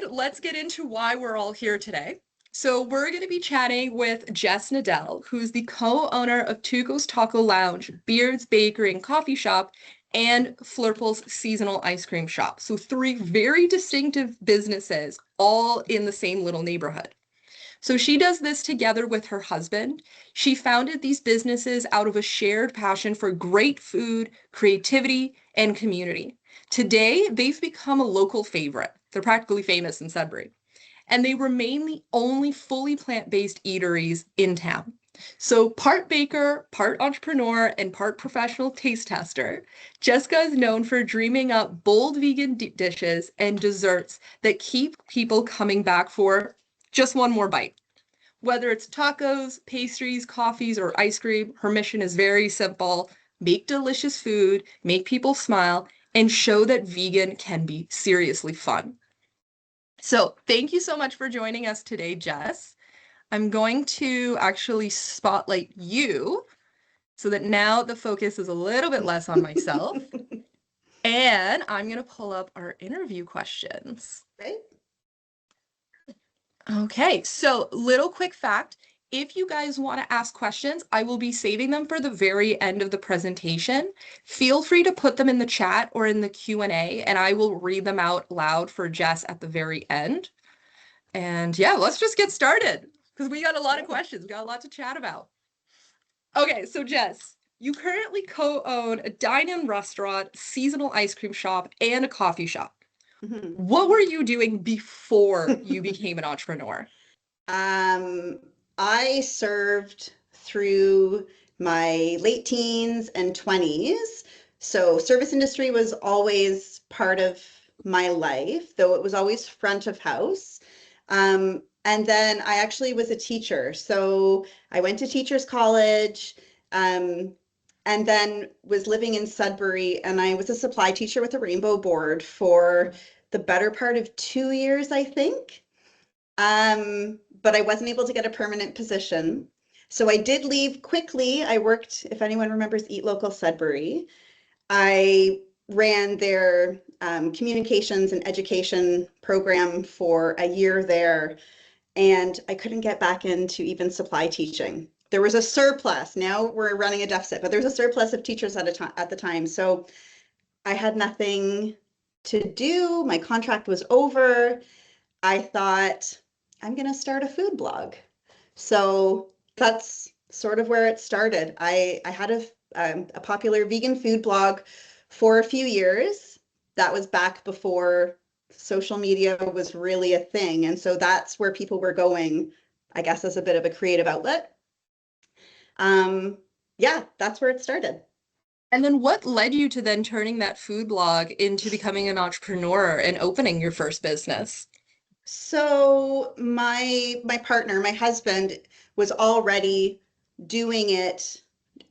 good, let's get into why we're all here today. So we're going to be chatting with Jess Nadel, who's the co-owner of Tucos Taco Lounge, Beard's Bakery and Coffee Shop, and Flurple's seasonal ice cream shop. So three very distinctive businesses, all in the same little neighborhood. So she does this together with her husband. She founded these businesses out of a shared passion for great food, creativity, and community. Today, they've become a local favorite. They're practically famous in Sudbury. And they remain the only fully plant-based eateries in town. So part baker, part entrepreneur, and part professional taste tester, Jessica is known for dreaming up bold vegan dishes and desserts that keep people coming back for just one more bite. Whether it's tacos, pastries, coffees, or ice cream, her mission is very simple. Make delicious food, make people smile, and show that vegan can be seriously fun. So thank you so much for joining us today, Jess. I'm going to actually spotlight you so that now the focus is a little bit less on myself. And I'm going to pull up our interview questions. Right. Okay, so little quick fact. If you guys want to ask questions, I will be saving them for the very end of the presentation. Feel free to put them in the chat or in the Q&A, and I will read them out loud for Jess at the very end. And yeah, let's just get started because we got a lot of questions. We got a lot to chat about. Okay, so Jess, you currently co-own a dine-in restaurant, seasonal ice cream shop, and a coffee shop. Mhm. What were you doing before you became an entrepreneur? I served through my late teens and 20s. So service industry was always part of my life, though it was always front of house. And then I actually was a teacher. So I went to teachers college, and then was living in Sudbury, and I was a supply teacher with a rainbow board for the better part of 2 years, I think. But I wasn't able to get a permanent position. So I did leave quickly. I worked, if anyone remembers Eat Local Sudbury, I ran their communications and education program for a year there, and I couldn't get back into even supply teaching. There was a surplus. Now we're running a deficit, but there was a surplus of teachers at the time. So I had nothing to do. My contract was over. I thought, I'm going to start a food blog. So that's sort of where it started. I had a popular vegan food blog for a few years. That was back before social media was really a thing. And so that's where people were going, I guess, as a bit of a creative outlet. Yeah, that's where it started. And then what led you to then turning that food blog into becoming an entrepreneur and opening your first business? So my partner, my husband, was already doing it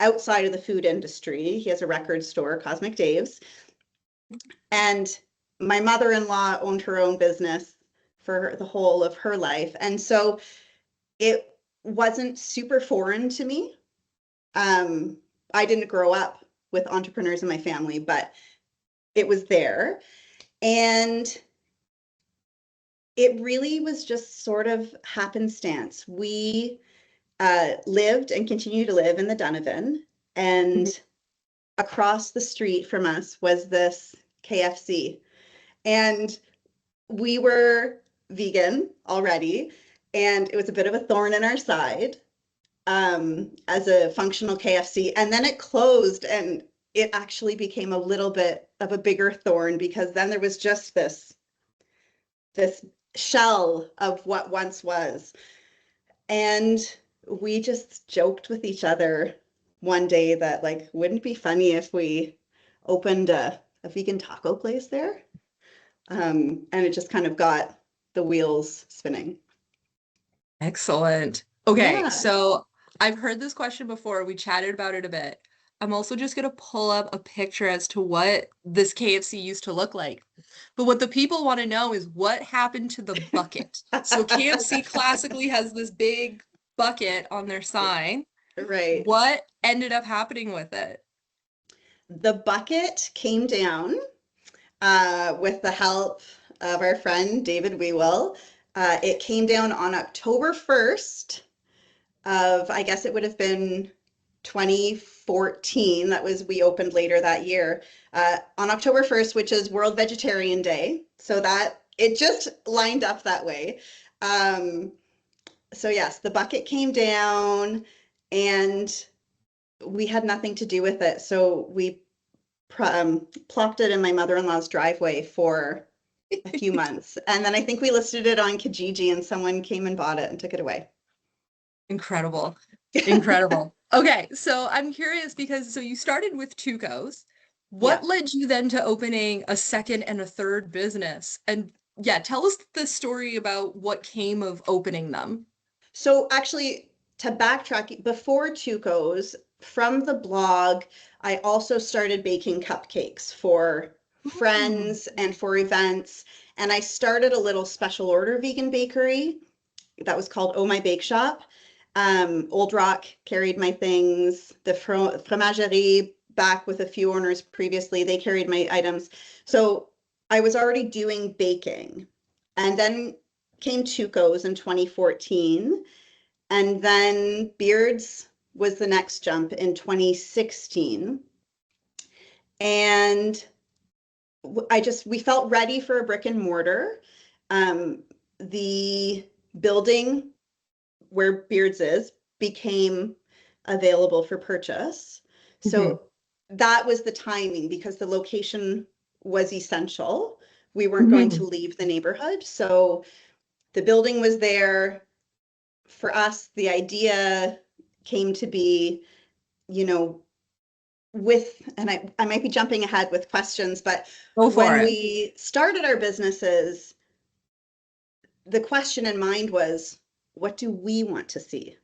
outside of the food industry. He has a record store, Cosmic Dave's. And my mother-in-law owned her own business for the whole of her life. And so it wasn't super foreign to me. I didn't grow up with entrepreneurs in my family, but it was there. And it really was just sort of happenstance. We lived and continue to live in the Donovan, and across the street from us was this KFC. And we were vegan already, and it was a bit of a thorn in our side as a functional KFC. And then it closed, and it actually became a little bit of a bigger thorn because then there was just this shell of what once was. And we just joked with each other one day that, like, wouldn't it be funny if we opened a vegan taco place there? And it just kind of got the wheels spinning. Excellent. Okay, Yeah. so I've heard this question before. We chatted about it a bit. I'm also just going to pull up a picture as to what this KFC used to look like. But what the people want to know is what happened to the bucket. So KFC classically has this big bucket on their sign. Right. What ended up happening with it? The bucket came down with the help of our friend David Wewell. It came down on October 1st of, I guess it would have been 2014. That was, we opened later that year. On October 1st, which is World Vegetarian Day. So that it just lined up that way. So yes, the bucket came down and we had nothing to do with it. So we plopped it in my mother-in-law's driveway for a few months. And then I think we listed it on Kijiji and someone came and bought it and took it away. Incredible. Incredible. Okay, so I'm curious because so you started with Tucos. Yeah. What led you then to opening a second and a third business? And yeah, tell us the story about what came of opening them. So actually, to backtrack, before Tuco's, from the blog, I also started baking cupcakes for Ooh. friends and for events. And I started a little special order vegan bakery that was called Oh My Bake Shop. Old Rock carried my things. The Fromagerie, back with a few owners previously, they carried my items. So I was already doing baking. And then came Tuco's in 2014. And then Beards was the next jump in 2016. And we felt ready for a brick and mortar. The building where Beards is became available for purchase. Mhm. So that was the timing because the location was essential. We weren't going to Mhm. leave the neighborhood. So the building was there. For us, the idea came to be, you know, and I might be jumping ahead with questions, but Go for when it. we started our businesses, the question in mind was, what do we want to see?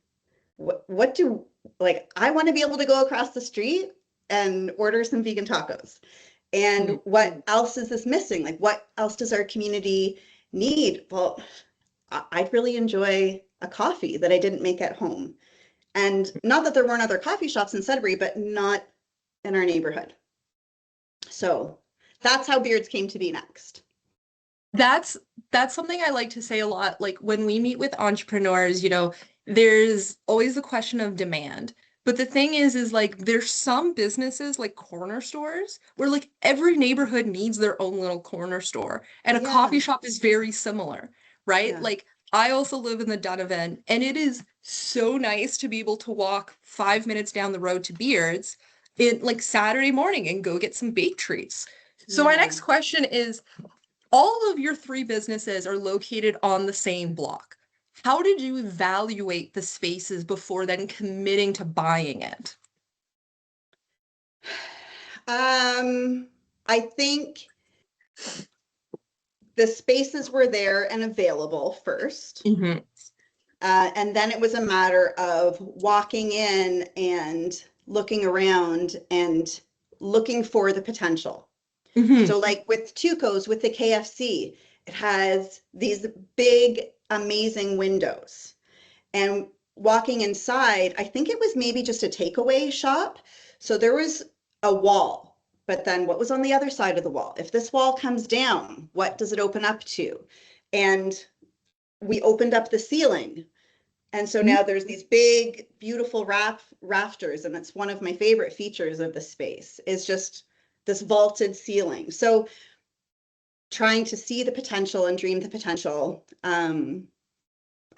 What do, like, I want to be able to go across the street and order some vegan tacos. And what else is this missing? Like, what else does our community need? Well, I'd really enjoy a coffee that I didn't make at home. And not that there weren't other coffee shops in Sudbury, but not in our neighborhood. So that's how Beards came to be next. That's that's something I like to say a lot. Like when we meet with entrepreneurs, there's always the question of demand. But the thing is like there's some businesses like corner stores where like every neighborhood needs their own little corner store. And a coffee Yeah, shop is very similar, right? yeah, Like I also live in the Donovan, and it is so nice to be able to walk 5 minutes down the road to Beards in like Saturday morning and go get some baked treats. So my yeah. next question is all of your three businesses are located on the same block. How did you evaluate the spaces before then committing to buying it? Um, I think the spaces were there and available first. Hmm. And then it was a matter of walking in and looking around and looking for the potential. Hmm. So, like with Tuco's, with the KFC, it has these big, amazing windows. And walking inside, I think it was maybe just a takeaway shop. So there was a wall, but then what was on the other side of the wall? If this wall comes down, what does it open up to? And we opened up the ceiling. And so now there's these big, beautiful rafters, and it's one of my favorite features of the space is just this vaulted ceiling. So trying to see the potential and dream the potential.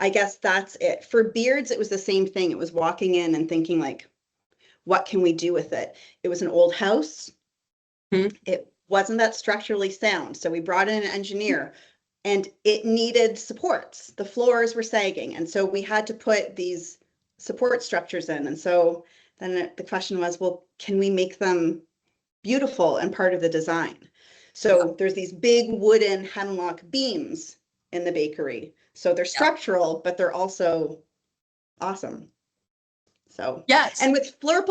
I guess that's it. For Beards, it was the same thing. It was walking in and thinking like, what can we do with it? It was an old house. Hmm. It wasn't that structurally sound. So we brought in an engineer and it needed supports. The floors were sagging. And so we had to put these support structures in. And so then the question was, well, can we make them beautiful and part of the design? Yeah. So there's these big wooden hemlock beams in the bakery. So they're Yeah. structural, but they're also awesome. So, Yes. and with Mhm.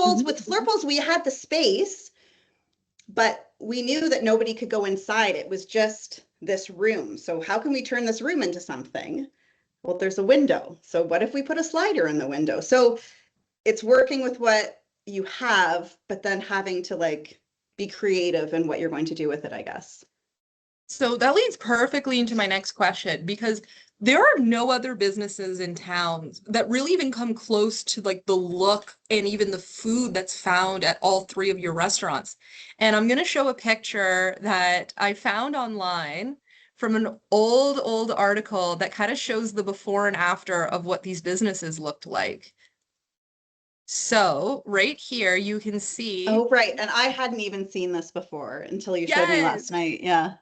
Flurples, we had the space, but we knew that nobody could go inside. It was just this room. So how can we turn this room into something? Well, there's a window. So what if we put a slider in the window? So it's working with what you have, but then having to like be creative in what you're going to do with it, I guess. So that leads perfectly into my next question because there are no other businesses in towns that really even come close to like the look and even the food that's found at all three of your restaurants. And I'm going to show a picture that I found online from an old article that kind of shows the before and after of what these businesses looked like. So right here you can see, Oh, right. And I hadn't even seen this before until you showed me yes. last night. Yeah.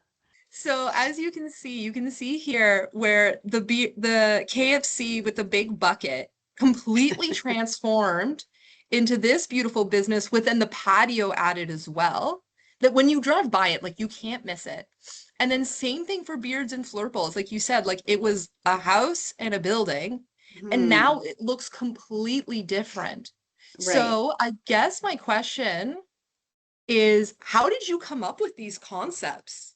So as you can see here where the KFC with the big bucket completely transformed into this beautiful business with then the patio added as well. That when you drive by it, like you can't miss it. And then same thing for Beards and Flurples, like you said, like it was a house and a building, and Hmm. now it looks completely different. Right. So I guess my question is, how did you come up with these concepts?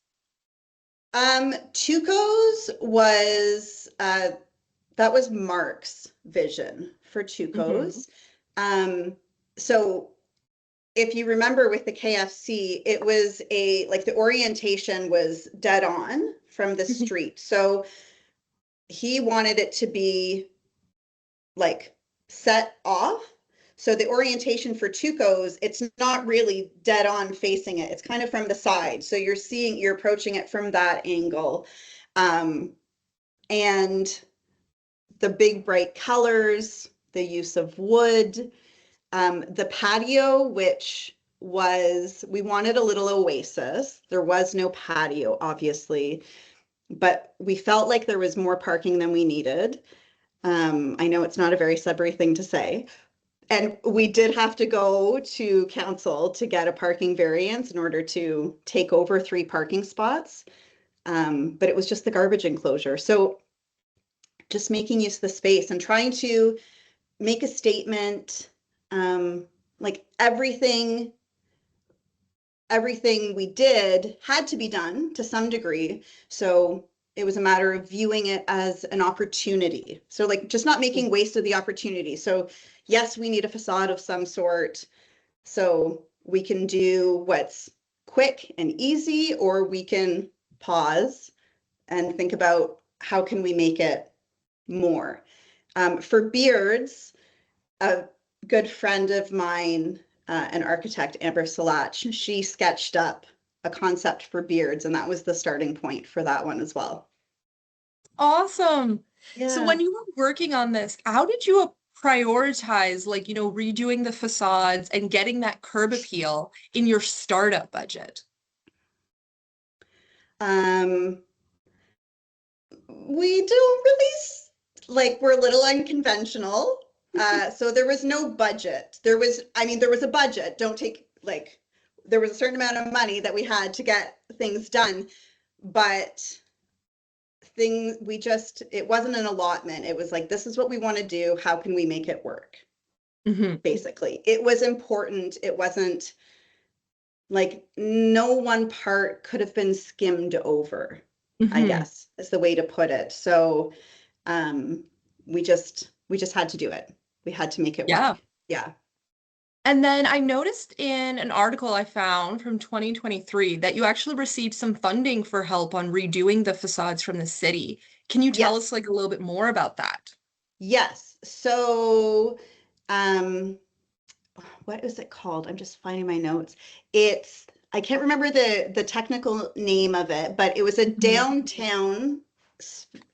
Tuco's was that was Mark's vision for Hmm. Tuco's. Um, so if you remember with the KFC, it was a like the orientation was dead on from the street. So he wanted it to be like set off. So the orientation for Tuco's, it's not really dead on facing it. It's kind of from the side. So you're approaching it from that angle. Um, and the big bright colors, the use of wood, the patio, which was, we wanted a little oasis. There was no patio, obviously, but we felt like there was more parking than we needed. I know it's not a very Sudbury thing to say. And we did have to go to council to get a parking variance in order to take over 3 parking spots. But it was just the garbage enclosure. So just making use of the space and trying to make a statement, like everything we did had to be done to some degree. So it was a matter of viewing it as an opportunity. So like just not making waste of the opportunity. So yes, we need a facade of some sort. So we can do what's quick and easy, or we can pause and think about how can we make it more. For beards, a good friend of mine, an architect, Amber Salach, she sketched up a concept for beards, and that was the starting point for that one as well. Awesome. So Yeah. when you were working on this, how did you prioritize like, redoing the facades and getting that curb appeal in your startup budget? Um, we don't really like we're a little unconventional. So there was no budget. I mean, there was a budget. Don't take like there was a certain amount of money that we had to get things done, but it wasn't an allotment. It was like, this is what we want to do. How can we make it work? Hmm. Basically, it was important. It wasn't like no one part could have been skimmed over, I Hmm. guess is the way to put it. So um, we just had to do it. We had to make it Yeah. work. Yeah. And then I noticed in an article I found from 2023 that you actually received some funding for help on redoing the facades from the city. Can you tell us Yes. like a little bit more about that? Yes. So um, what is it called? I'm just finding my notes. It's I can't remember the technical name of it, but it was a Mhm. downtown,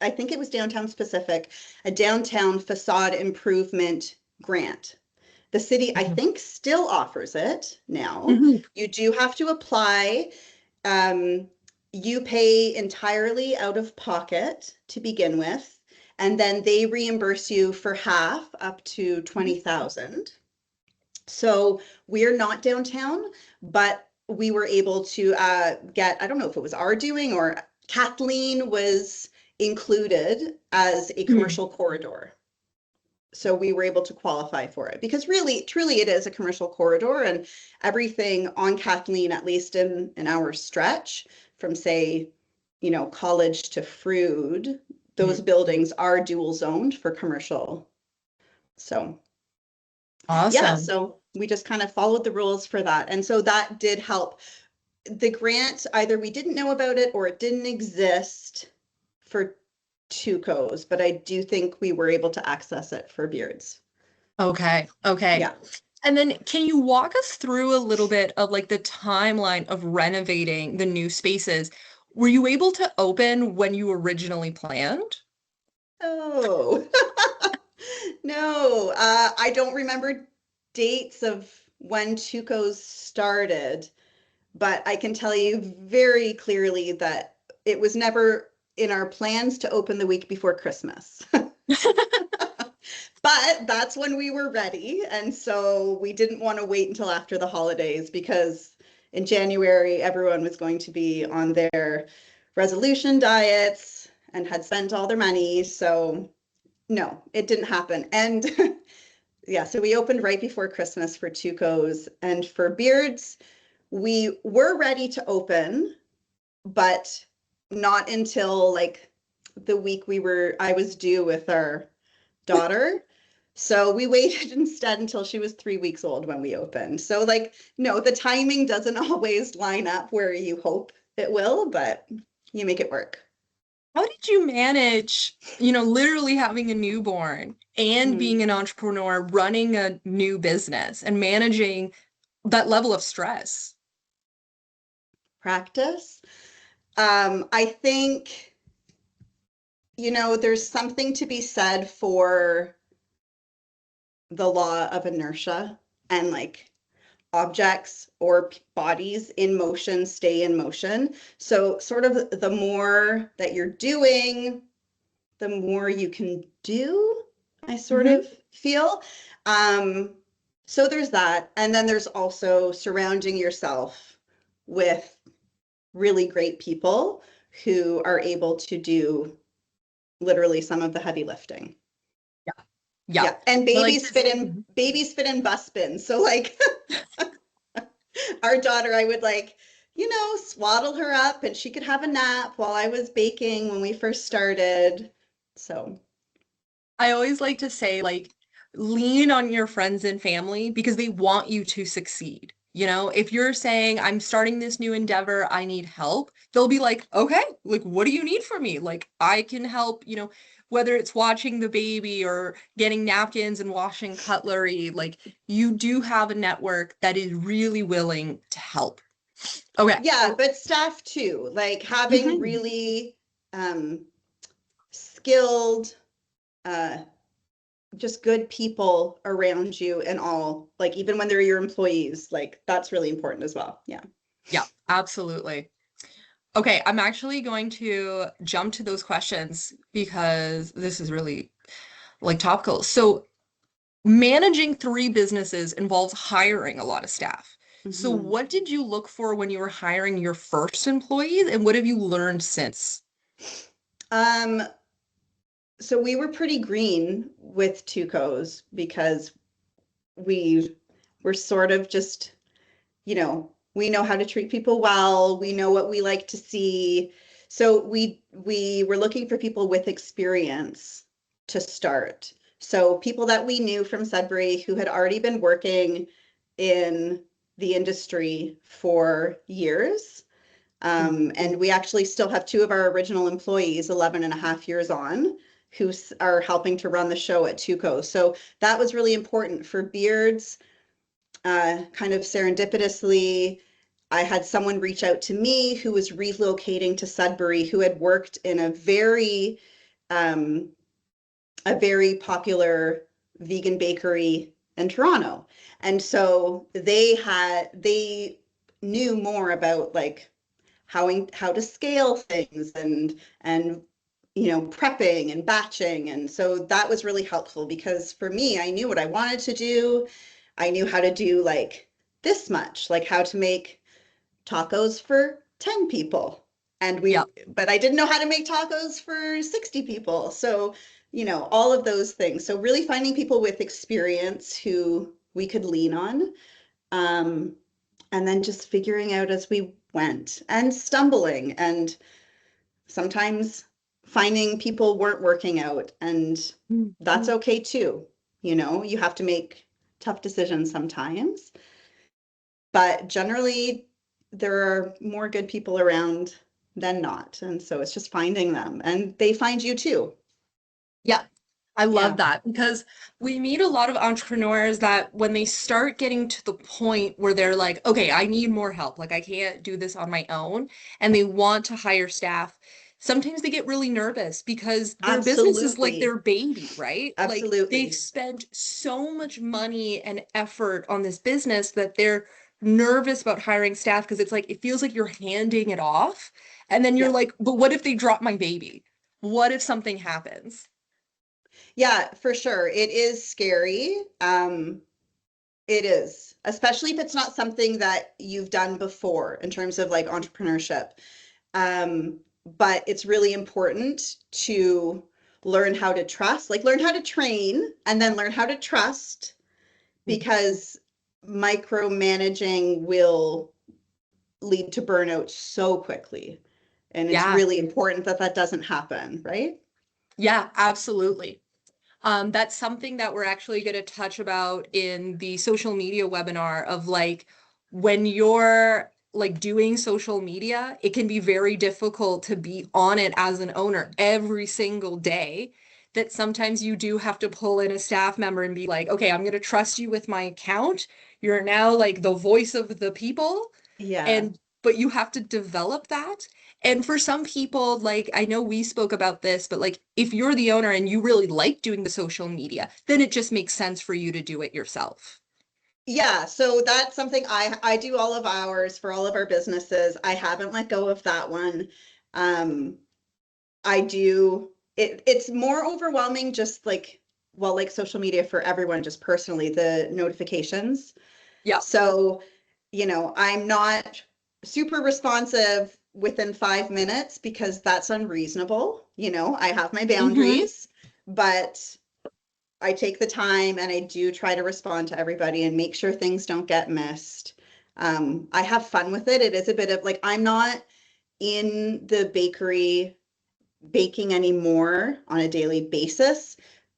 I think it was downtown specific, a downtown facade improvement grant. The city, I Mhm. think, still offers it now. Mhm. You do have to apply. Um, you pay entirely out of pocket to begin with, and then they reimburse you for half up to 20,000. So we're not downtown, but we were able to get, I don't know if it was our doing or Kathleen was included as a Mhm. commercial corridor. So we were able to qualify for it because really, truly, it is a commercial corridor, and everything on Kathleen, at least in an hour stretch from, say, College to Frood, those Mhm. buildings are dual zoned for commercial. So yeah, Awesome. so we just kind of followed the rules for that. And so that did help. the grant, either we didn't know about it or it didn't exist for Tucos, but I do think we were able to access it for Beards. Okay. Okay. Yeah. And then can you walk us through a little bit of like the timeline of renovating the new spaces? Were you able to open when you originally planned? Oh, no, I don't remember dates of when Tuco's started, but I can tell you very clearly that it was never in our plans to open the week before Christmas. But that's when we were ready. And so we didn't want to wait until after the holidays because in January, everyone was going to be on their resolution diets and had spent all their money. So no, it didn't happen. And yeah, so we opened right before Christmas for Tuco's. And for Beards, we were ready to open, but not until like the week I was due with our daughter. So we waited instead until she was 3 weeks old when we opened. So like, no, the timing doesn't always line up where you hope it will, but you make it work. How did you manage, literally having a newborn and Mhm. being an entrepreneur, running a new business and managing that level of stress? Practice. I think, there's something to be said for the law of inertia and like objects or bodies in motion stay in motion. So, sort of the more that you're doing, the more you can do, I sort Hmm. of feel. Um, so, there's that. And then there's also surrounding yourself with really great people who are able to do literally some of the heavy lifting. Yeah. Yeah. Yeah, and I like to babies babies fit in bus bins. So like our daughter, I would like, swaddle her up and she could have a nap while I was baking when we first started. So, I always like to say, like, lean on your friends and family because they want you to succeed. If you're saying, I'm starting this new endeavor, I need help, they'll be like, okay, like, what do you need from me? Like, I can help, whether it's watching the baby or getting napkins and washing cutlery, like, you do have a network that is really willing to help. Okay. yeah, but staff too, like having Mhm. really skilled, uh, just good people around you and all, like even when they're your employees, like that's really important as well. Yeah. Yeah, absolutely. Okay, I'm actually going to jump to those questions because this is really like topical. So, managing three businesses involves hiring a lot of staff. So, Mhm. what did you look for when you were hiring your first employees, and what have you learned since? Um, so we were pretty green with Tuco's because we were sort of just, we know how to treat people well, we know what we like to see. So we were looking for people with experience to start. So people that we knew from Sudbury who had already been working in the industry for years. And we actually still have two of our original employees, 11 and a half years on, who are helping to run the show at Tuco. So that was really important for Beards. Kind of serendipitously, I had someone reach out to me who was relocating to Sudbury, who had worked in um, a very popular vegan bakery in Toronto. And so they knew more about like how to scale things and prepping and batching. And so that was really helpful because for me, I knew what I wanted to do. I knew how to do like this much, like how to make tacos for 10 people. Yep. But I didn't know how to make tacos for 60 people. So, all of those things. So really finding people with experience who we could lean on. Um, and then just figuring out as we went and stumbling and sometimes finding people weren't working out and that's Mhm. okay too. You have to make tough decisions sometimes, but generally there are more good people around than not. And so it's just finding them and they find you too. Yeah, I love Yeah, that because we meet a lot of entrepreneurs that when they start getting to the point where they're like, okay, I need more help, like I can't do this on my own, and they want to hire staff, sometimes they get really nervous because their business is like absolutely. their baby, right? Like they've Absolutely. spent so much money and effort on this business that they're nervous about hiring staff because it's like it feels like you're handing it off. And then you're Yeah. like, but what if they drop my baby? What if something happens? Yeah, for sure. It is scary. It is, especially if it's not something that you've done before in terms of like entrepreneurship. But it's really important to learn how to trust, like learn how to train and then learn how to trust because micromanaging will lead to burnout so quickly. And it's Yeah. really important that that doesn't happen, right? Yeah, absolutely. That's something that we're actually going to touch about in the social media webinar of like when you're like doing social media, it can be very difficult to be on it as an owner every single day. That sometimes you do have to pull in a staff member and be like, okay, I'm going to trust you with my account. You're now like the voice of the people. Yeah. And but you have to develop that. And for some people, like I know we spoke about this, but like if you're the owner and you really like doing the social media, then it just makes sense for you to do it yourself. Yeah, so that's something I do all of ours for all of our businesses. I haven't let go of that one. Um, I do it's more overwhelming just like well like social media for everyone just personally the notifications. Yeah. So, I'm not super responsive within 5 minutes because that's unreasonable. I have my Hmm. boundaries, but I take the time and I do try to respond to everybody and make sure things don't get missed. I have fun with it. It is a bit of like, I'm not in the bakery baking anymore on a daily basis.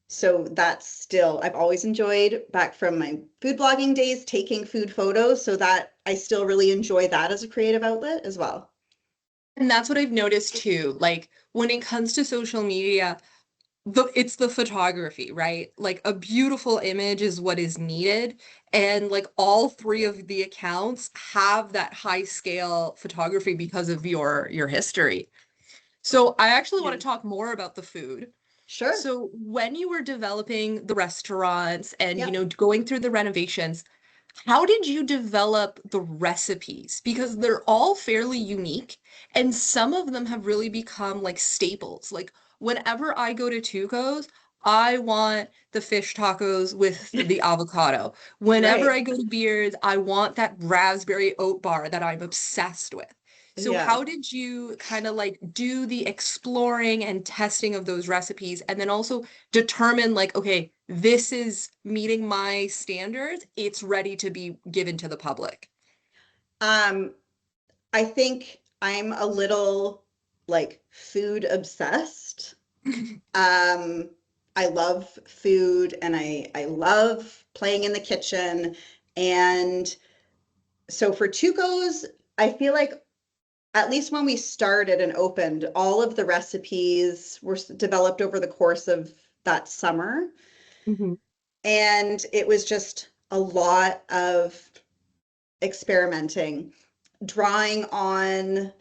So that's still, I've always enjoyed back from my food blogging days, taking food photos. So that I still really enjoy that as a creative outlet as well. And that's what I've noticed too. Like when it comes to social media, it's the photography, right? Like a beautiful image is what is needed. And like all three of the accounts have that high scale photography because of your history. So I actually want Yeah, to talk more about the food. sure. So when you were developing the restaurants and Yeah. going through the renovations, how did you develop the recipes? Because they're all fairly unique, and some of them have really become like staples. Like whenever I go to Tuco's, I want the fish tacos with the avocado. Whenever Right. I go to Beards, I want that raspberry oat bar that I'm obsessed with. So Yeah. how did you kind of like do the exploring and testing of those recipes and then also determine like, okay, this is meeting my standards, it's ready to be given to the public. Um, I think I'm a little like food obsessed. Um, I love food and I love playing in the kitchen. And so for Tuco's, I feel like at least when we started and opened, all of the recipes were developed over the course of that summer. Hmm. And it was just a lot of experimenting, drawing on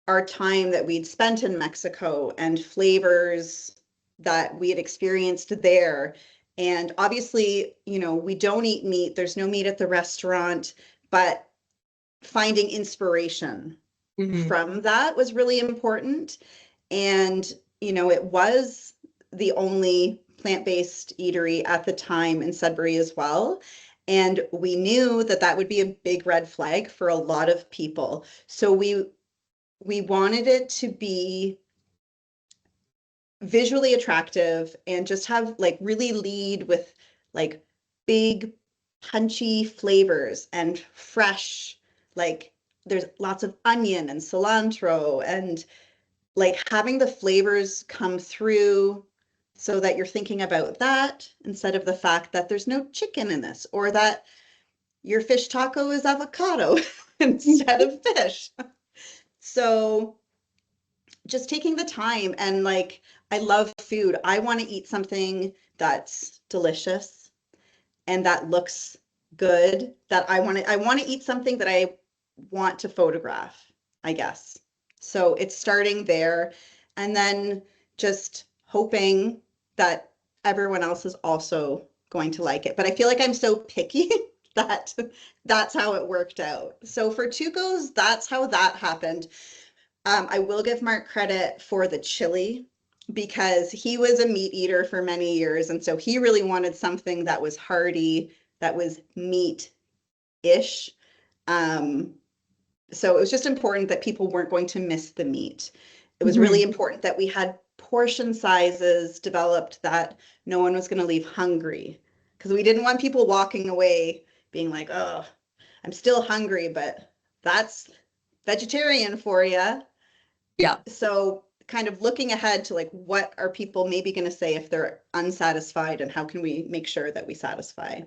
our time that we'd spent in Mexico and flavors that we had experienced there. And obviously, we don't eat meat, there's no meat at the restaurant, but finding inspiration Hmm. from that was really important. And, it was the only plant-based eatery at the time in Sudbury as well. And we knew that that would be a big red flag for a lot of people. So we wanted it to be visually attractive and just have like really lead with like big punchy flavors and fresh like there's lots of onion and cilantro and like having the flavors come through so that you're thinking about that instead of the fact that there's no chicken in this or that your fish taco is avocado instead of fish. So just taking the time and like, I love food. I want to eat something that's delicious and that looks good, that I want to eat something that I want to photograph, I guess. So it's starting there and then just hoping that everyone else is also going to like it. But I feel like I'm so picky that that's how it worked out. So for Tuco's, that's how that happened. I will give Mark credit for the chili because he was a meat eater for many years. And so he really wanted something that was hearty, that was meat-ish. Um, so it was just important that people weren't going to miss the meat. It was really Mhm. important that we had portion sizes developed that no one was going to leave hungry because we didn't want people walking away being like, oh, I'm still hungry, but that's vegetarian for you. Yeah. So kind of looking ahead to like what are people maybe going to say if they're unsatisfied and how can we make sure that we satisfy.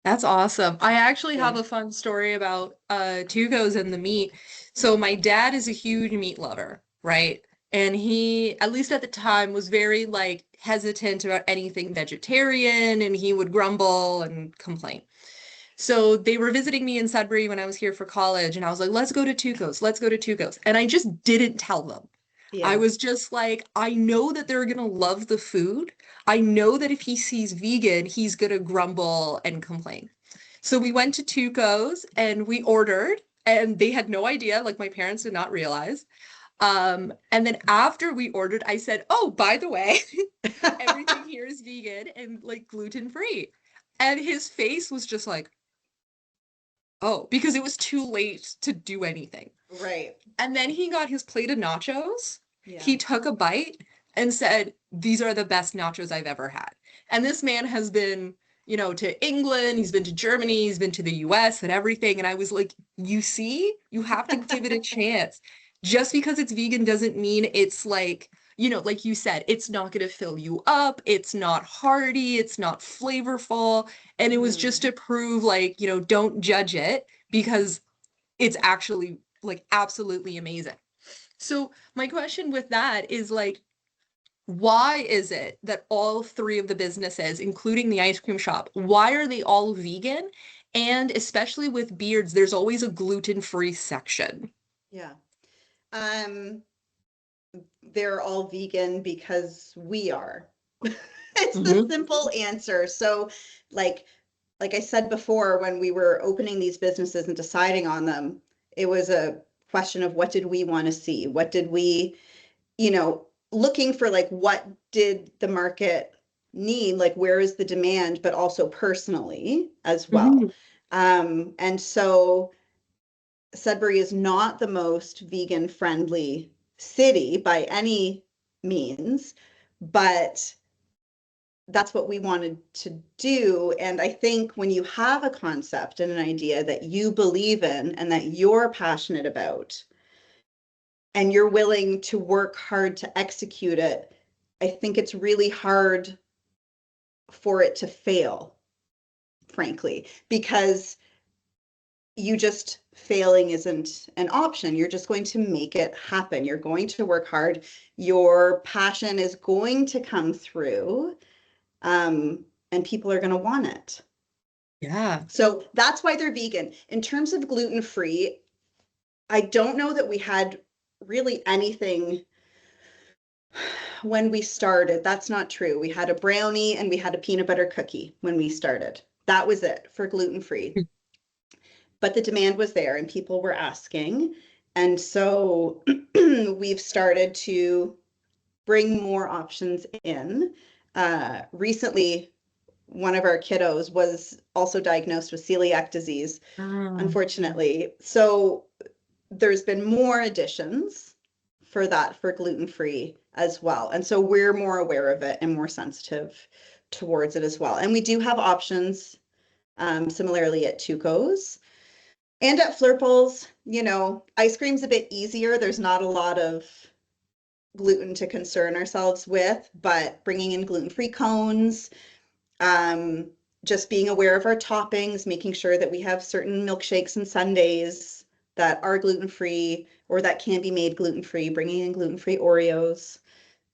That's awesome. I actually Yeah. have a fun story about Tuco's and the meat. So my dad is a huge meat lover, right? And he, at least at the time, was very like hesitant about anything vegetarian and he would grumble and complain. So they were visiting me in Sudbury when I was here for college, and I was like, let's go to Tuco's, let's go to Tuco's. And I just didn't tell them. I Yeah. was just like, I know that they're gonna love the food. I know that if he sees vegan, he's gonna grumble and complain. So we went to Tuco's and we ordered, and they had no idea, like my parents did not realize. And then after we ordered, I said, oh, by the way, everything here is vegan and like gluten free. And his face was just like, oh, because it was too late to do anything. Right. And then he got his plate of nachos. Yeah. He took a bite and said, these are the best nachos I've ever had. And this man has been, to England, he's been to Germany, he's been to the US and everything. And I was like, you see, you have to give it a chance. Just because it's vegan doesn't mean it's like, like you said, it's not going to fill you up. It's not hearty. It's not flavorful. And it was just Mhm. to prove, like, don't judge it because it's actually like absolutely amazing. So my question with that is like, why is it that all three of the businesses, including the ice cream shop, why are they all vegan? And especially with Beards, there's always a gluten-free section. Yeah. Um, they're all vegan because we are. It's the Hmm. simple answer. So like like I said before, when we were opening these businesses and deciding on them, it was a question of what did we want to see? What did we, looking for like what did the market need? Like where is the demand, but also personally as well. Hmm. And so Sudbury is not the most vegan friendly city by any means, but that's what we wanted to do. And I think when you have a concept and an idea that you believe in and that you're passionate about, and you're willing to work hard to execute it, I think it's really hard for it to fail, frankly, because you just failing isn't an option. You're just going to make it happen. You're going to work hard. Your passion is going to come through, and people are going to want it. Yeah. So that's why they're vegan. In terms of gluten free, I don't know that we had really anything when we started. That's not true. We had a brownie and we had a peanut butter cookie when we started. That was it for gluten free. But the demand was there and people were asking. And so we've started to bring more options in. Recently, one of our kiddos was also diagnosed with celiac disease, Um, unfortunately. So there's been more additions for that for gluten free as well. And so we're more aware of it and more sensitive towards it as well. And we do have options similarly at Tuco's and at Flurple's. Ice cream's a bit easier. There's not a lot of gluten to concern ourselves with, but bringing in gluten free cones, um, just being aware of our toppings, making sure that we have certain milkshakes and sundaes that are gluten-free or that can be made gluten-free, bringing in gluten-free Oreos,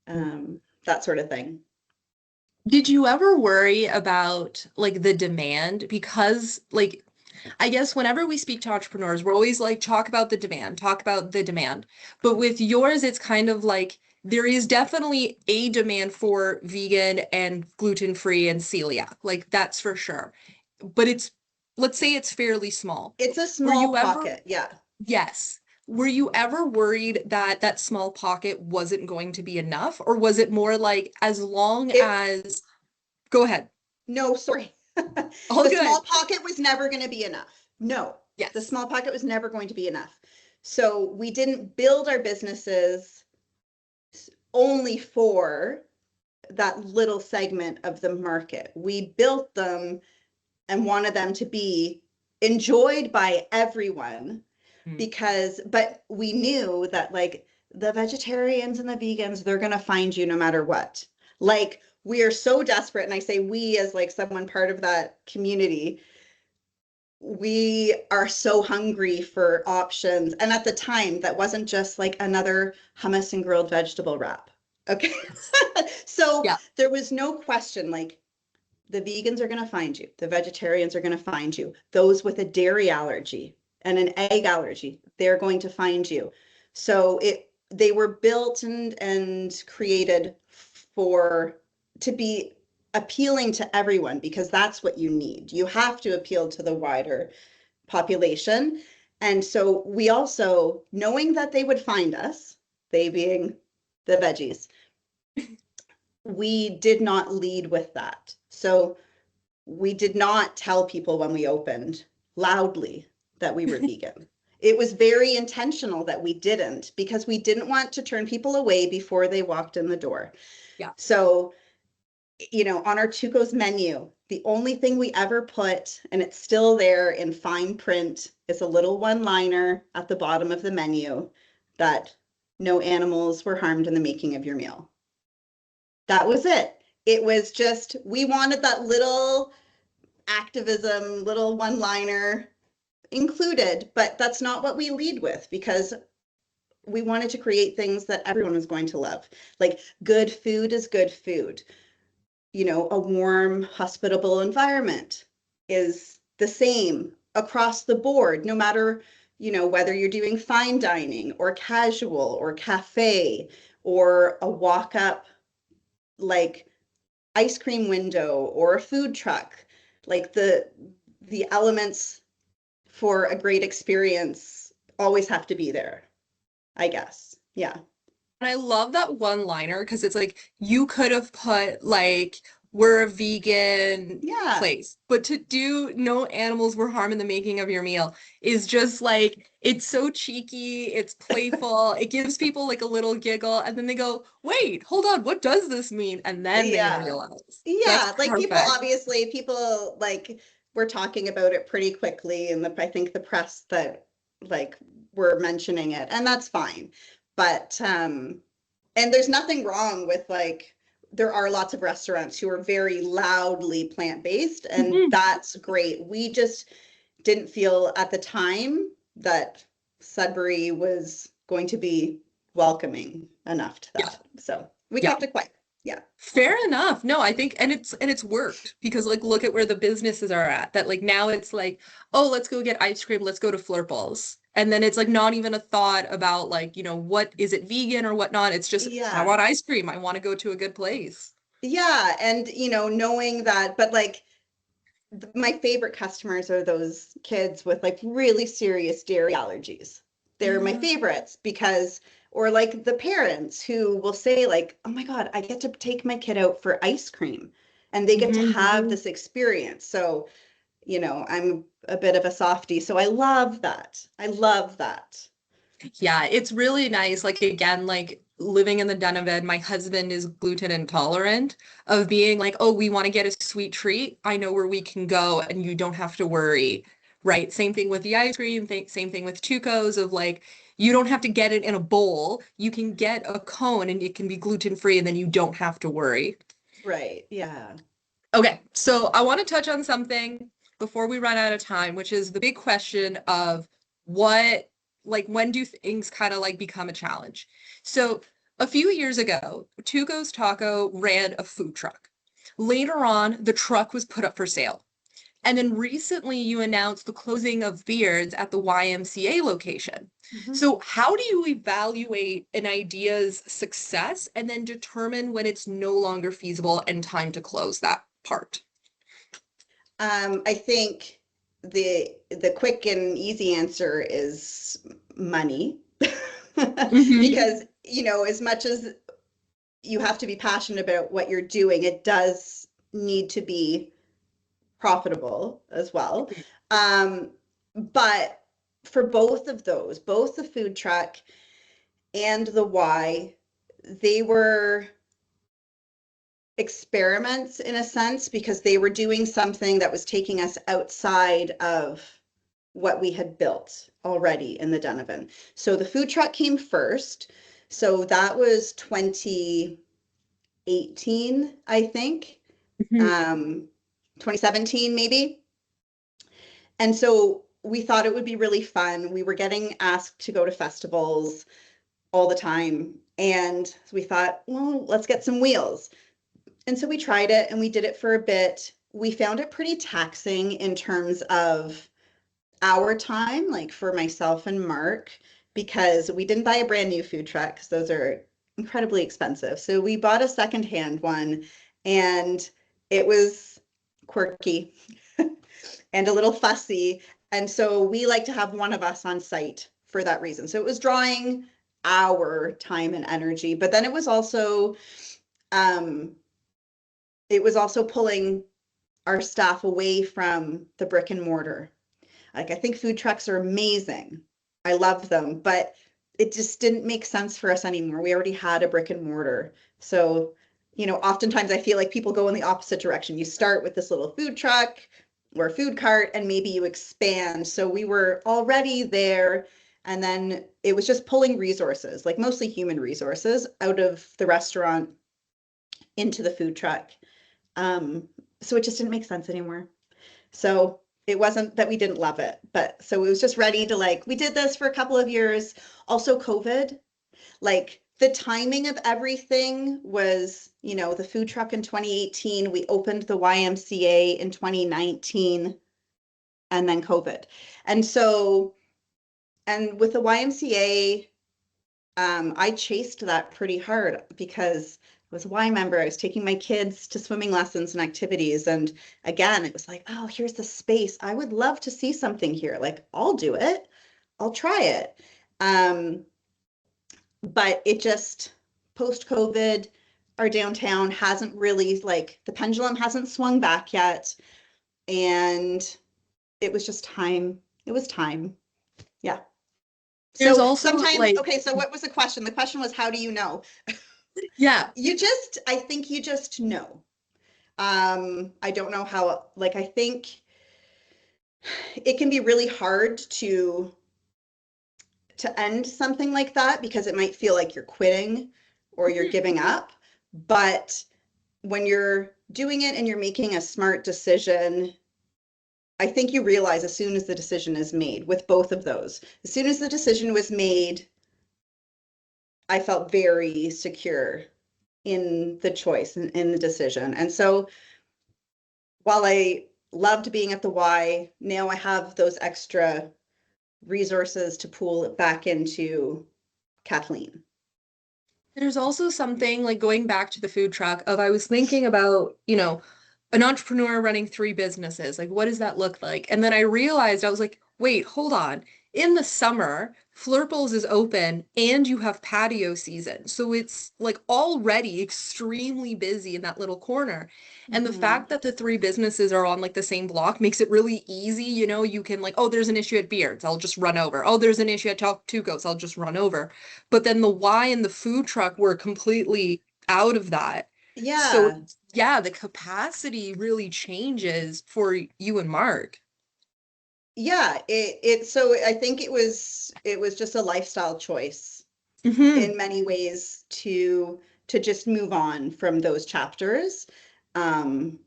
that sort of thing. Did you ever worry about like the demand? Because like I guess whenever we speak to entrepreneurs, we're always like, talk about the demand, talk about the demand. But with yours, it's kind of like there is definitely a demand for vegan and gluten-free and celiac. Like that's for sure. But it's, let's say it's fairly small. It's a Were small you ever, pocket, yeah. yes. Were you ever worried that that small pocket wasn't going to be enough? Or was it more like as long It as, go ahead. No, sorry. All The good. small pocket was never going to be enough. No, the Yes. small pocket was never going to be enough. So we didn't build our businesses only for that little segment of the market. We built them and wanted them to be enjoyed by everyone Mm. but we knew that like the vegetarians and the vegans, they're going to find you no matter what. Like we are so desperate, and I say we as like someone part of that community, we are so hungry for options. And at the time, that wasn't just like another hummus and grilled vegetable wrap. Okay. Yes. So Yeah. there was no question like the vegans are going to find you, the vegetarians are going to find you, those with a dairy allergy and an egg allergy, they're going to find you. So they were built and created for to be appealing to everyone because that's what you need. You have to appeal to the wider population. And so we also, knowing that they would find us, they being the veggies, we did not lead with that. So we did not tell people when we opened loudly that we were vegan. It was very intentional that we didn't because we didn't want to turn people away before they walked in the door. Yeah. So, on our Tucos menu, the only thing we ever put, and it's still there in fine print, is a little one-liner at the bottom of the menu that no animals were harmed in the making of your meal. That was it. It was just, we wanted that little activism, little one-liner included, but that's not what we lead with because we wanted to create things that everyone was going to love. Like good food is good food. A warm, hospitable environment is the same across the board, no matter, whether you're doing fine dining or casual or cafe or a walk up like ice cream window or a food truck. Like the elements for a great experience always have to be there, I guess. Yeah. And I love that one liner because it's like you could have put like we're a vegan Yeah. place, but to do no animals were harmed in the making of your meal is just like it's so cheeky, it's playful, it gives people like a little giggle, and then they go, wait, hold on, what does this mean? And then they Yeah. realize. That's Yeah. Like perfect. people like were talking about it pretty quickly, and I think the press that like were mentioning it, and that's fine. But and there's nothing wrong with like there are lots of restaurants who are very loudly plant-based, and Mhm. that's great. We just didn't feel at the time that Sudbury was going to be welcoming enough to Yeah. that. So we Yeah. kept it quiet. Yeah. Fair enough. No, I think and it's worked because like look at where the businesses are at. That like now it's like, oh, let's go get ice cream, let's go to Flurples. And then it's like not even a thought about like, what is it vegan or whatnot. It's just I Yeah. want ice cream. I want to go to a good place. Yeah. And, knowing that, but like my favorite customers are those kids with like really serious dairy allergies. They're my Yeah. favorites because, or like the parents who will say, like, oh my God, I get to take my kid out for ice cream and they get to have Mhm. this experience. So, I'm a bit of a softie. So I love that. I love that. Yeah, it's really nice. Like again, like living in the den of ed, my husband is gluten intolerant of being like, oh, we want to get a sweet treat. I know where we can go and you don't have to worry. Right. Same thing with the ice cream, same thing with Tuco's of like, you don't have to get it in a bowl. You can get a cone and it can be gluten free and then you don't have to worry. Right. Yeah. Okay, so I want to touch on something before we run out of time, which is the big question of what, like, when do things kind of like become a challenge? So, a few years ago, Tuco's Taco ran a food truck. Later on, the truck was put up for sale. And then recently, you announced the closing of Beards at the YMCA location. Mhm. So, how do you evaluate an idea's success and then determine when it's no longer feasible and time to close that part? I think the quick and easy answer is money. Hmm. Because, as much as you have to be passionate about what you're doing, it does need to be profitable as well. Um, but for both of those, both the food truck and the Y, they were experiments in a sense because they were doing something that was taking us outside of what we had built already in the Donovan. So the food truck came first. So that was 2018, I think, Hmm. 2017 maybe. And so we thought it would be really fun. We were getting asked to go to festivals all the time. And we thought, well, let's get some wheels. And so we tried it and we did it for a bit. We found it pretty taxing in terms of our time, like for myself and Mark, because we didn't buy a brand new food truck because those are incredibly expensive. So we bought a secondhand one and it was quirky and a little fussy. And so we like to have one of us on site for that reason. So it was drawing our time and energy, but then um, it was also pulling our staff away from the brick and mortar. Like I think food trucks are amazing. I love them, but it just didn't make sense for us anymore. We already had a brick and mortar. So, oftentimes I feel like people go in the opposite direction. You start with this little food truck or food cart and maybe you expand. So we were already there and then it was just pulling resources, like mostly human resources out of the restaurant into the food truck. Um, so it just didn't make sense anymore. So it wasn't that we didn't love it, but so it was just ready to like, we did this for a couple of years. Also, COVID, like the timing of everything was, the food truck in 2018, we opened the YMCA in 2019, and then COVID. And so, and with the YMCA, I chased that pretty hard because I was a Y member. I was taking my kids to swimming lessons and activities. And again, it was like, oh, here's the space. I would love to see something here. Like, I'll do it. I'll try it. Um, but it just, post-COVID, our downtown hasn't really, like, the pendulum hasn't swung back yet. And it was just time. It was time. Yeah. There's So also sometimes, like, okay, so what was the question? The question was, how do you know? yeah, I think you just know. I don't know how, like, I think it can be really hard to end something like that because it might feel like you're quitting or you're giving up. But when you're doing it and you're making a smart decision, I think you realize as soon as the decision is made with both of those. As soon as the decision was made, I felt very secure in the choice and in the decision. And so while I loved being at the Y, now I have those extra resources to pool it back into Kathleen. there's also something like going back to the food truck of I was thinking about, an entrepreneur running three businesses. Like, what does that look like? And then I realized I was like, wait, hold on. In the summer, Flurple's is open and you have patio season. So it's like already extremely busy in that little corner. And the Mm-hmm. fact that the three businesses are on like the same block makes it really easy. You can like, oh, there's an issue at Beards. I'll just run over. Oh, there's an issue at Tuco's. I'll just run over. But then the Y and the food truck were completely out of that. So Yeah, yeah, the capacity really changes for you and Mark. yeah. So I think it was just a lifestyle choice Hmm. in many ways to just move on from those chapters. Um,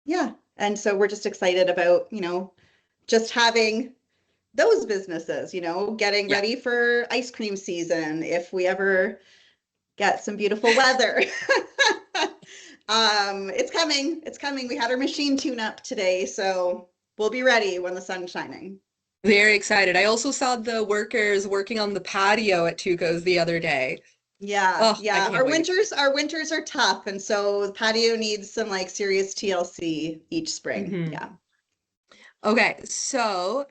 Yeah. And so we're just excited about, just having those businesses, getting Yeah. ready for ice cream season if we ever get some beautiful weather. It's coming. It's coming. We had our machine tune up today, so we'll be ready when the sun's shining. Very excited. I also saw the workers working on the patio at Tuco's the other day. Yeah, Oh, I yeah. can't wait. Our winters are tough, and so the patio needs some like serious TLC each spring. Hmm. Yeah. Okay, so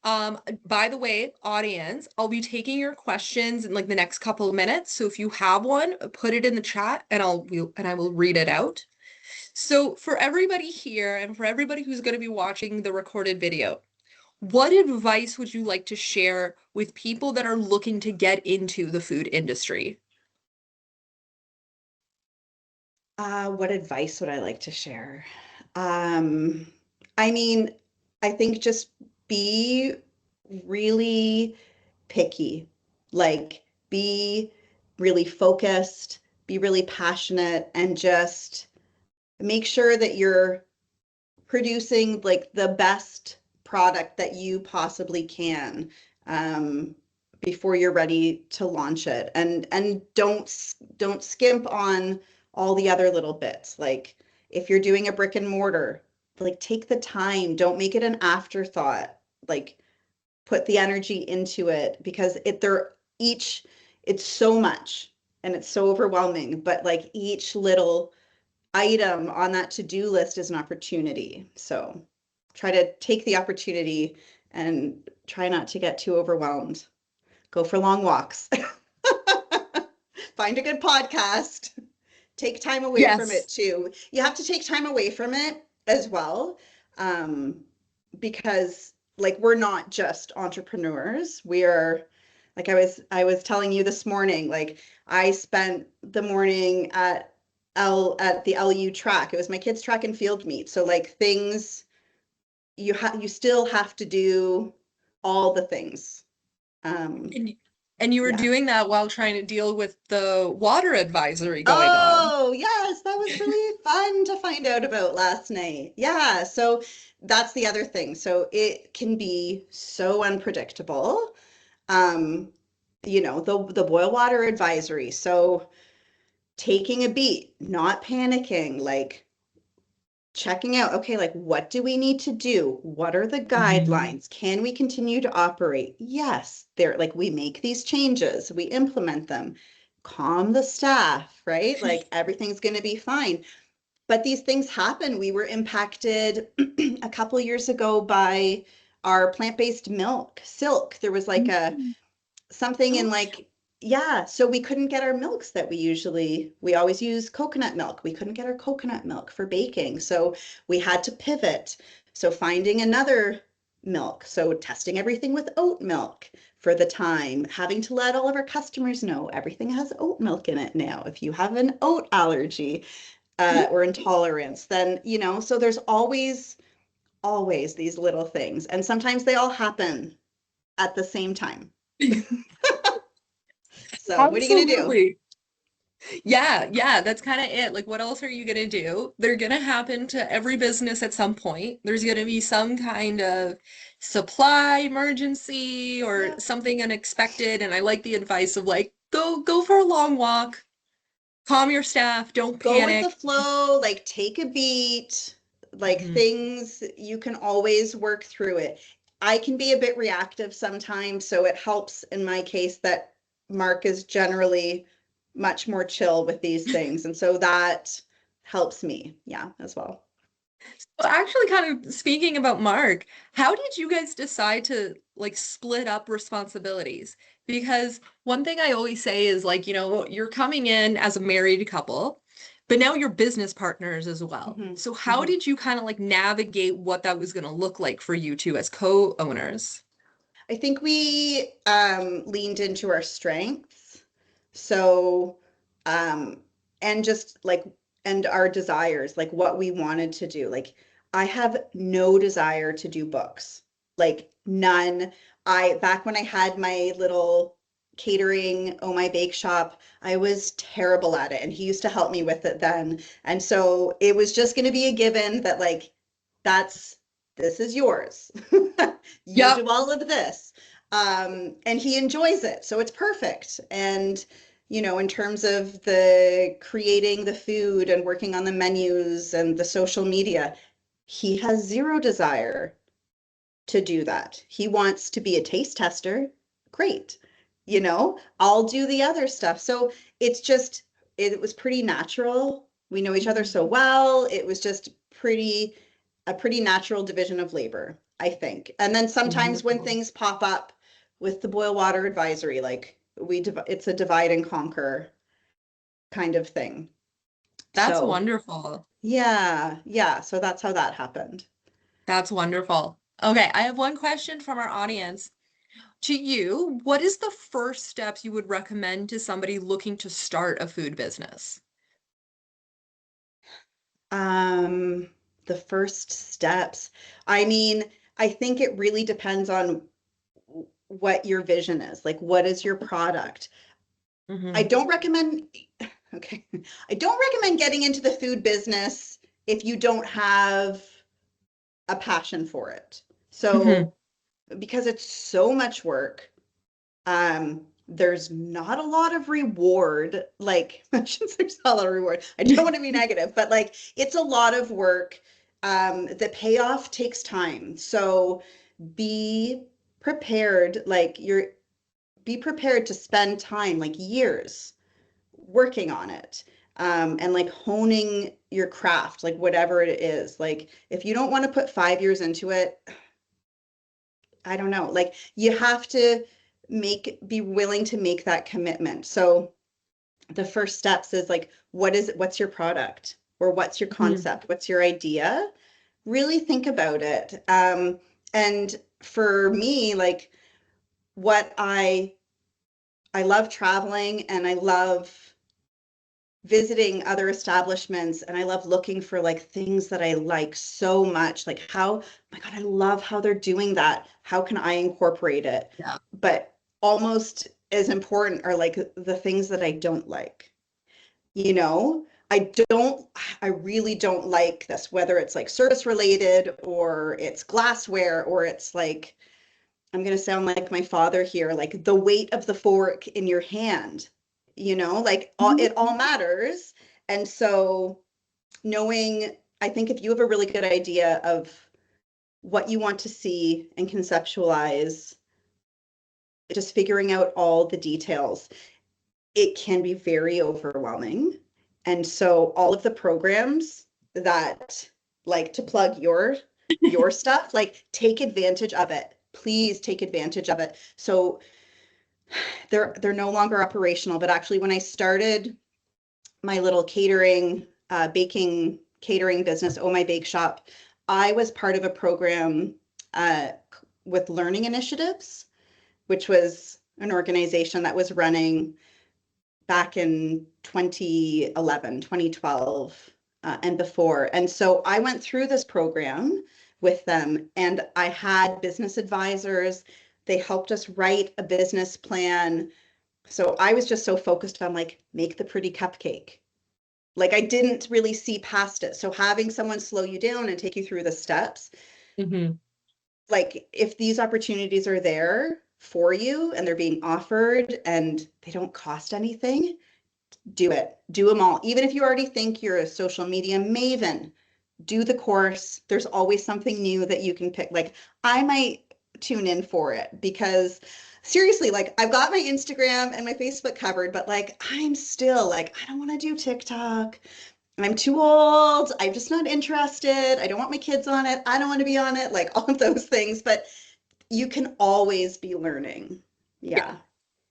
by the way, audience, I'll be taking your questions in like the next couple of minutes. So if you have one, put it in the chat and I will read it out. So for everybody here and for everybody who's going to be watching the recorded video, what advice would you like to share with people that are looking to get into the food industry? What advice would I like to share? Um, I mean, I think just be really picky. Like, be really focused, be really passionate, and just make sure that you're producing like the best product that you possibly can um, before you're ready to launch it. And don't skimp on all the other little bits. Like if you're doing a brick and mortar, like take the time. Don't make it an afterthought. Like put the energy into it because they're each it's so much and it's so overwhelming. But like each little item on that to-do list is an opportunity. So try to take the opportunity and try not to get too overwhelmed. Go for long walks. Find a good podcast. Take time away from it Yes. too. You have to take time away from it as well. Because like we're not just entrepreneurs. We are like I was telling you this morning, like I spent the morning at the LU track. It was my kids' track and field meet. So like things you still have to do all the things. Um, And and you were yeah. doing that while trying to deal with the water advisory going on. Oh, yes, that was really fun to find out about last night. Yeah, so that's the other thing. So it can be so unpredictable. Um, the boil water advisory. So taking a beat, not panicking, like checking out, okay, like what do we need to do? What are the Mhm. guidelines? Can we continue to operate? Yes, they're like we make these changes, we implement them, calm the staff, right? Like everything's going to be fine. But these things happen. We were impacted a couple years ago by our plant-based milk, Silk. There was like a Mm. something Oh, in like yeah, so we couldn't get our milks that we always use coconut milk. We couldn't get our coconut milk for baking. So we had to pivot. So finding another milk. So testing everything with oat milk for the time, having to let all of our customers know everything has oat milk in it now. If you have an oat allergy or intolerance, then, so there's always these little things. And sometimes they all happen at the same time. So what are you going to do? absolutely. Yeah, yeah, that's kind of it. Like, what else are you gonna do? They're gonna happen to every business at some point. There's gonna be some kind of supply emergency or Yeah. something unexpected. And I like the advice of like, go for a long walk, calm your staff, don't Go with the panic. flow, like take a beat, like Mhm. things you can always work through it. I can be a bit reactive sometimes, so it helps in my case that Mark is generally much more chill with these things. And so that helps me, yeah, as well. Well, actually, kind of speaking about Mark, how did you guys decide to like split up responsibilities? Because one thing I always say is like, you're coming in as a married couple, but now you're business partners as well. Mhm, So how mhm. did you kind of like navigate what that was going to look like for you two as co-owners? I think we leaned into our strengths. So, um, and just like, and our desires, like what we wanted to do. Like, I have no desire to do books, like none. Back when I had my little catering, Oh My Bake Shop, I was terrible at it. And he used to help me with it then. And so it was just going to be a given that, like, that's, this is yours. You Yep. do all of this. And he enjoys it. So it's perfect. And, in terms of the creating the food and working on the menus and the social media, he has zero desire to do that. He wants to be a taste tester. Great. I'll do the other stuff. So it's just, it was pretty natural. We know each other so well. It was just a pretty natural division of labor, I think. And then sometimes when Wonderful. things pop up with the boil water advisory, like it's a divide and conquer kind of thing. That's So wonderful. yeah, yeah. So that's how that happened. That's wonderful. Okay, I have one question from our audience. To you, what is the first steps you would recommend to somebody looking to start a food business? Um, the first steps. I mean, I think it really depends on what your vision is. Like, what is your product? I Hmm. don't recommend, okay, I don't recommend getting into the food business if you don't have a passion for it. Hmm. So, because it's so much work, there's not a lot of reward. Like, I shouldn't say there's not a lot of reward. I don't want to be negative, but like, it's a lot of work. The payoff takes time. So be prepared, like be prepared to spend time, like years, working on it. And like honing your craft, like whatever it is. Like, if you don't want to put 5 years into it, I don't know. Like, you have to be willing to make that commitment. So the first steps is like, what's your product, or what's your Hmm. concept? What's your idea? Really think about it. And for me, like, what I love traveling, and I love visiting other establishments, and I love looking for like things that I like so much. Like, how, oh my God, I love how they're doing that. How can I incorporate it? Yeah. But almost as important are like the things that I don't like. You know, I really don't like this, whether it's like service related, or it's glassware, or it's like, I'm going to sound like my father here, like the weight of the fork in your hand, like it all matters. And so knowing, I think if you have a really good idea of what you want to see and conceptualize, just figuring out all the details, it can be very overwhelming. And so all of the programs that, like, to plug your stuff, like, take advantage of it. Please take advantage of it. So they're no longer operational, but actually when I started my little baking catering business, Oh My Bake Shop, I was part of a program uh, with Learning Initiatives, which was an organization that was running back in 2011, 2012, and before. And so I went through this program with them, and I had business advisors. They helped us write a business plan. So I was just so focused on, like, make the pretty cupcake. Like, I didn't really see past it. So having someone slow you down and take you through the steps, Hmm. like, if these opportunities are there for you and they're being offered and they don't cost anything, do it. Do them all. Even if you already think you're a social media maven, do the course. There's always something new that you can pick. Like, I might tune in for it, because seriously, like, I've got my Instagram and my Facebook covered, but like, I'm still like, I don't want to do TikTok. I'm too old. I'm just not interested. I don't want my kids on it. I don't want to be on it. Like, all of those things, but you can always be learning. Yeah. Yeah.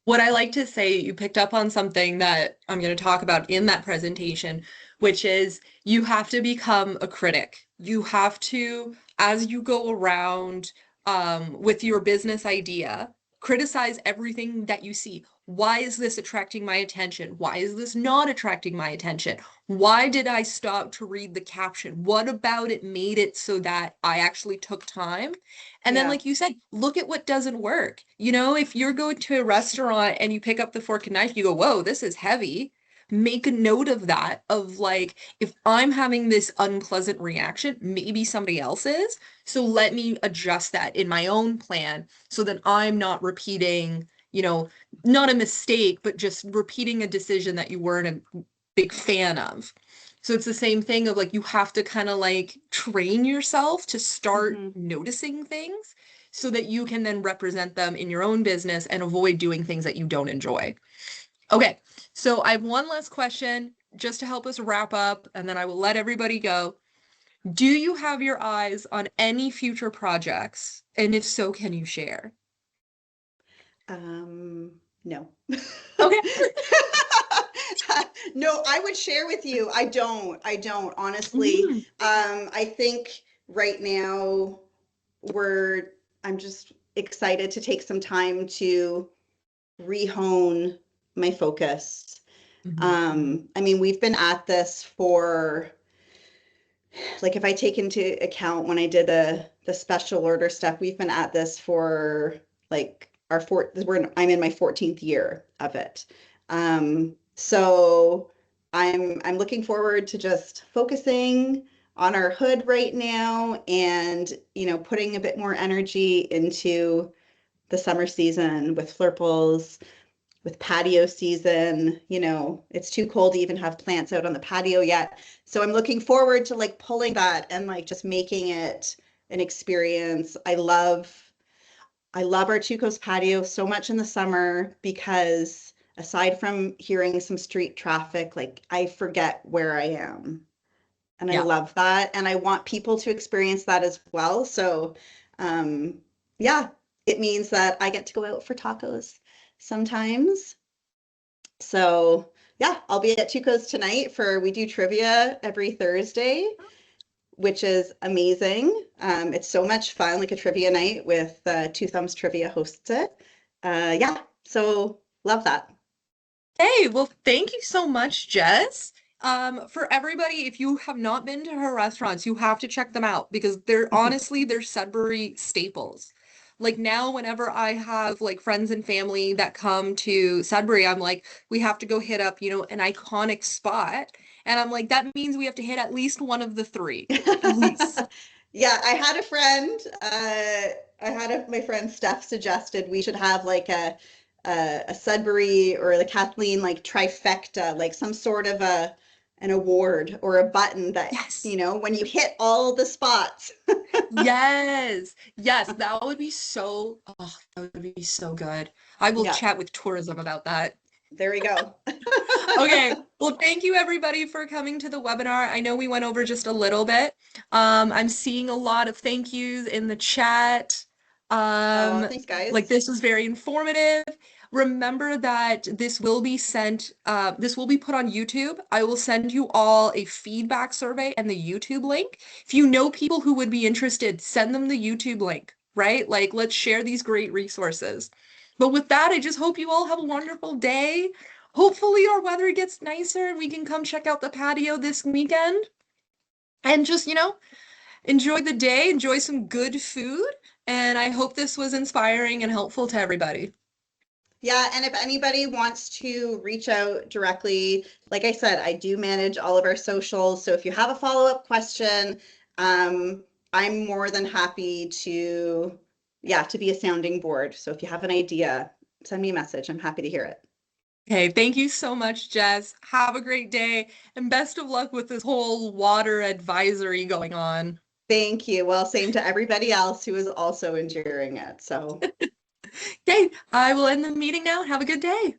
What I like to say, you picked up on something that I'm going to talk about in that presentation, which is you have to become a critic. You have to, as you go around with your business idea, Criticize everything that you see. Why is this attracting my attention? Why is this not attracting my attention? Why did I stop to read the caption? What about it made it so that I actually took time? And then, Yeah. like you said, look at what doesn't work. If you're going to a restaurant and you pick up the fork and knife, you go, whoa, this is heavy. Make a note of that, of like, if I'm having this unpleasant reaction, maybe somebody else is. So let me adjust that in my own plan so that I'm not repeating, not a mistake, but just repeating a decision that you weren't a big fan of. So it's the same thing of like, you have to kind of like train yourself to start Hmm. noticing things so that you can then represent them in your own business and avoid doing things that you don't enjoy. Okay, so I have one last question just to help us wrap up, and then I will let everybody go. Do you have your eyes on any future projects? And if so, can you share? No. Okay. No, I would share with you. I don't honestly. Mhm. I think right now I'm just excited to take some time to rehone my focus. Mhm. I mean, we've been at this for, like, if I take into account when I did the special order stuff, we've been at this for like I'm in my 14th year of it. So I'm looking forward to just focusing on our hood right now and, putting a bit more energy into the summer season with Flurples, with patio season. It's too cold to even have plants out on the patio yet. So I'm looking forward to like pulling that and like just making it an experience. I love our Tucos patio so much in the summer because aside from hearing some street traffic, like I forget where I am. And I Yeah. love that. And I want people to experience that as well. So, um, yeah, it means that I get to go out for tacos sometimes. So yeah, I'll be at Tuco's tonight we do trivia every Thursday, which is amazing. It's so much fun, like a trivia night with Two Thumbs Trivia hosts it. Yeah, so love that. Hey, well, thank you so much, Jess. For everybody, if you have not been to her restaurants, you have to check them out because they're Sudbury staples. Like now, whenever I have like friends and family that come to Sudbury, I'm like, we have to go hit up, an iconic spot. And I'm like, that means we have to hit at least one of the three. At least. Yeah, my friend Steph suggested we should have like a Sudbury or the Kathleen like trifecta, like some sort of an award or a button that, Yes. when you hit all the spots. Yes. Yes, that would be so good. I will Yeah, chat with tourism about that. there we go. Okay. Well, thank you everybody for coming to the webinar. I know we went over just a little bit. I'm seeing a lot of thank yous in the chat. Oh, Um, thanks, like guys. this was very informative. Remember that this will be put on YouTube. I will send you all a feedback survey and the YouTube link. If you know people who would be interested, send them the YouTube link, right? Like, let's share these great resources. But with that, I just hope you all have a wonderful day. Hopefully our weather gets nicer and we can come check out the patio this weekend and just, enjoy the day, enjoy some good food. And I hope this was inspiring and helpful to everybody. Yeah, and if anybody wants to reach out directly, like I said, I do manage all of our socials. So if you have a follow-up question, um, I'm more than happy to, yeah, to be a sounding board. So if you have an idea, send me a message. I'm happy to hear it. Okay, thank you so much, Jess. Have a great day and best of luck with this whole water advisory going on. Thank you. Well, same to everybody else who is also enduring it. So Okay, I will end the meeting now. Have a good day.